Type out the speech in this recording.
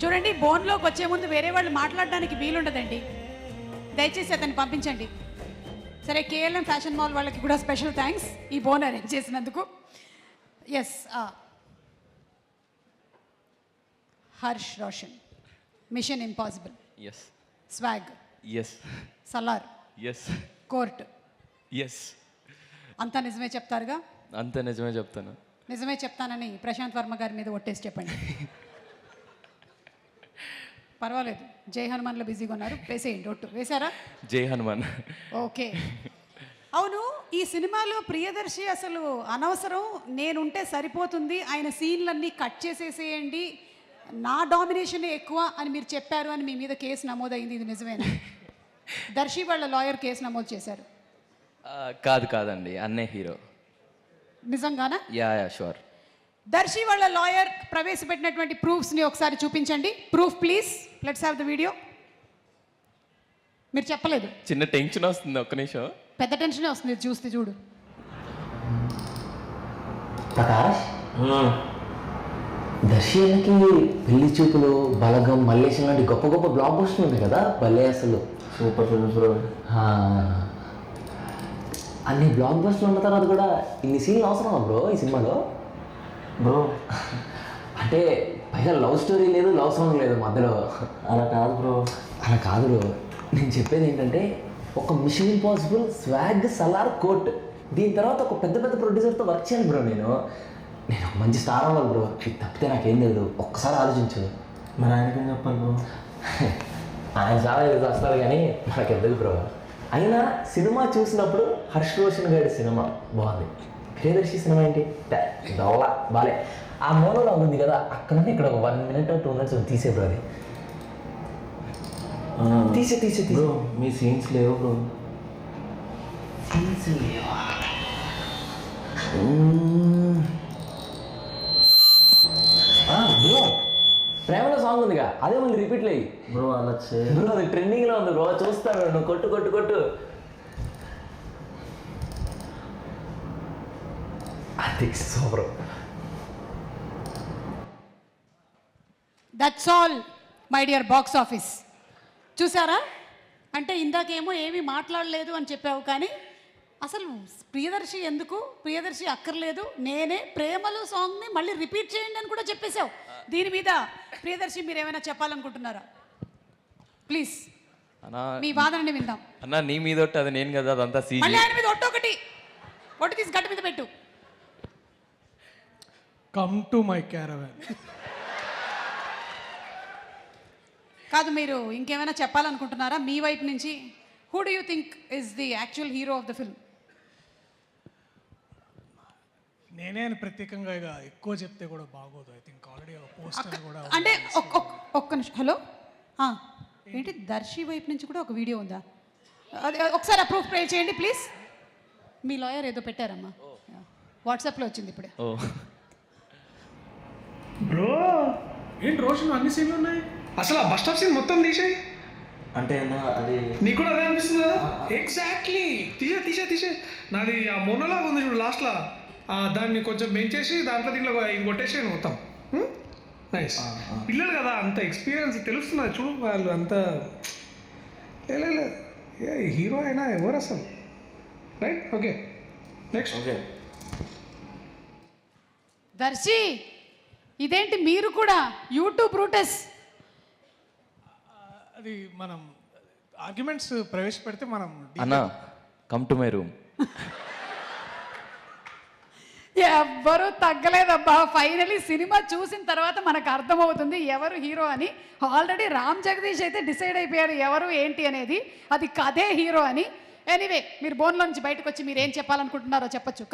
చూడండి, బోన్లోకి వచ్చే ముందు వేరే వాళ్ళు మాట్లాడడానికి వీలుండదండి. దయచేసి అతన్ని పంపించండి. సరే, కేఎల్ఎం ఫ్యాషన్ మాల్ వాళ్ళకి కూడా స్పెషల్ థ్యాంక్స్ ఈ బోన్ అరేంజ్ చేసినందుకు. Yes, Harsh Roshan, Mission Impossible, yes. Swag, yes. Salaar, yes. Court. Yes. అంతా నిజమే చెప్తారుగా? అంతా నిజమే చెప్తాను. నిజమే చెప్తానని ప్రశాంత్ వర్మ గారి మీద ఒట్టేసి చెప్పండి. పర్వాలేదు, జై హనుమాన్లో బిజీగా ఉన్నారు, వేసేయండి. ఒట్టు వేశారా? జై హనుమాన్. ఓకే. అవును, ఈ సినిమాలో ప్రియదర్శి అసలు అనవసరం, నేనుంటే సరిపోతుంది, ఆయన సీన్లన్నీ కట్ చేసేసేయండి, నా డామినేషనే ఎక్కువ అని మీరు చెప్పారు అని మీ మీద కేసు నమోదైంది. ఇది నిజమేనా? దర్శి వాళ్ళ లాయర్ కేసు నమోదు చేశారు. కాదండి, అన్నే హీరో. నిజంగానా? Yeah sure. దర్శి వాళ్ళ లాయర్ ప్రవేశపెట్టినటువంటి ప్రూఫ్స్ని ఒకసారి చూపించండి. Proof please, let's have the video. మీరు చెప్పలేదు. చిన్న టెన్షన్ వస్తుంది, ఒక్క నిమిషం. పెద్ద టెన్షనే వస్తుంది చూస్తే. చూడు ప్రకాష్, దర్శి అన్నకి పెళ్లి చూపులు, బలగం, మల్లేశం లాంటి గొప్ప గొప్ప బ్లాక్ బస్టర్లు ఉన్నాయి కదా, భలే అసలు సూపర్ ఫిల్మ్స్ బ్రో. అన్ని బ్లాక్ బస్టర్లు ఉన్న తర్వాత కూడా ఇన్ని సీన్లు అవసరమా బ్రో ఈ సినిమాలో? బ్రో అంటే పైగా లవ్ స్టోరీ లేదు, లవ్ సాంగ్ లేదు మధ్యలో. అలా కాదు బ్రో, అలా కాదు బ్రో. నేను చెప్పేది ఏంటంటే, ఒక Mission Impossible, Swag, Salaar, Court, దీని తర్వాత ఒక పెద్ద పెద్ద ప్రొడ్యూసర్తో వర్క్ చేయాలి బ్రో. నేను ఒక మంచి స్టార్ అవ్వాలి బ్రో. ఇది తప్పితే నాకేం తెలియదు. ఒక్కసారి ఆలోచించు. మరి ఆయనకేం చెప్పాలి బ్రో? ఆయన చాలా ఏదో వస్తారు కానీ నాకు ఎందుకు బ్రో. అయినా సినిమా చూసినప్పుడు హర్ష్ రోషన్ గారి సినిమా బాగుంది, ప్రియదర్శి సినిమా ఏంటి దొల్ల బాలే. ఆ మోనోలాగ్ ఉంది కదా, అక్కడ నుండి ఇక్కడ 1 minute 2 minutes తీసే బ్రో. అది తీసే బ్రో, మీ సీన్స్ లేవు బ్రో. సీన్స్ లేవా? బ్రో, ప్రేమలో సాంగ్ ఉందిగా, అదే మళ్ళీ రిపీట్లు అయ్యి బ్రో. అలా బ్రో, అది ట్రెండింగ్లో ఉంది బ్రో. చూస్తాను, నువ్వు కొట్టు కొట్టు కొట్టు. అది super. That's all my dear box office. చూసారా? అంటే ఇందాకేమో ఏమీ మాట్లాడలేదు అని చెప్పావు, కానీ అసలు ప్రియదర్శి ఎందుకు, ప్రియదర్శి అక్కర్లేదు, నేనే ప్రేమలు సాంగ్ని మళ్ళీ రిపీట్ చేయండి అని కూడా చెప్పేశావు. దీని మీద ప్రియదర్శి మీరు ఏమైనా చెప్పాలనుకుంటున్నారా? ప్లీజ్ మీ వాదనని విందాం. అన్నా, నీ మీద ఒట్టు, అది నేను కదా, అదంతా సీజీ. మళ్ళీ ఆయన మీద ఒట్టు తీసి గట్టి మీద పెట్టు. Come to my caravan. కాదు, మీరు ఇంకేమైనా చెప్పాలనుకుంటున్నారా మీ వైపు నుంచి? Who do you think is the actual hero of the film? నేనే అని ప్రత్యేకంగా ఇక ఎక్కువ చెప్తే కూడా బాగోదు. ఐ థింక్ ఆల్రెడీ పోస్టర్ కూడా అంటే ఒక్క నిమిషం. హలో, ఏంటి దర్శి వైపు నుంచి కూడా ఒక వీడియో ఉందా? అది ఒకసారి అప్రూవ్ ప్రే చేయండి ప్లీజ్. మీ లాయర్ ఏదో పెట్టారమ్మా, వాట్సాప్లో వచ్చింది ఇప్పుడే. బ్రో, ఏంటి రోషన్ అన్ని సీన్లు ఉన్నాయి, అసలు ఆ బస్ స్టాప్ సీన్ మొత్తం తీసేయి. అంటే అది నీకు కూడా అదే అనిపిస్తుంది కదా? ఎగ్జాక్ట్లీ, తీసే నాది ఆ మోనోలాగ్ ఉంది చూడు లాస్ట్లో, దాన్ని కొంచెం పెంచేసి దాంట్లో దీంట్లో ఇది కొట్టేసాను మొత్తం. నైస్. పిల్లలు కదా, అంత ఎక్స్పీరియన్స్ తెలుస్తున్నది చూడు. వాళ్ళు అంత హీరో అయినా ఎవరు అసలు. Right, okay, next. Okay. Darshi, ఇదేంటి మీరు కూడా యూట్యూబ్ రూటస్? అది మనం ఆర్గ్యుమెంట్స్ ప్రవేశపెడితే మనం అన్నా, కమ్ టు మై రూమ్. ఎవ్వరూ తగ్గలేదబ్బా. ఫైనలీ సినిమా చూసిన తర్వాత మనకు అర్థమవుతుంది ఎవరు హీరో అని. ఆల్రెడీ రామ్ జగదీష్ అయితే డిసైడ్ అయిపోయారు ఎవరు ఏంటి అనేది, అది కథే హీరో అని. ఎనీవే, మీరు బోన్లో నుంచి బయటకు వచ్చి మీరు ఏం చెప్పాలనుకుంటున్నారో చెప్పచ్చు.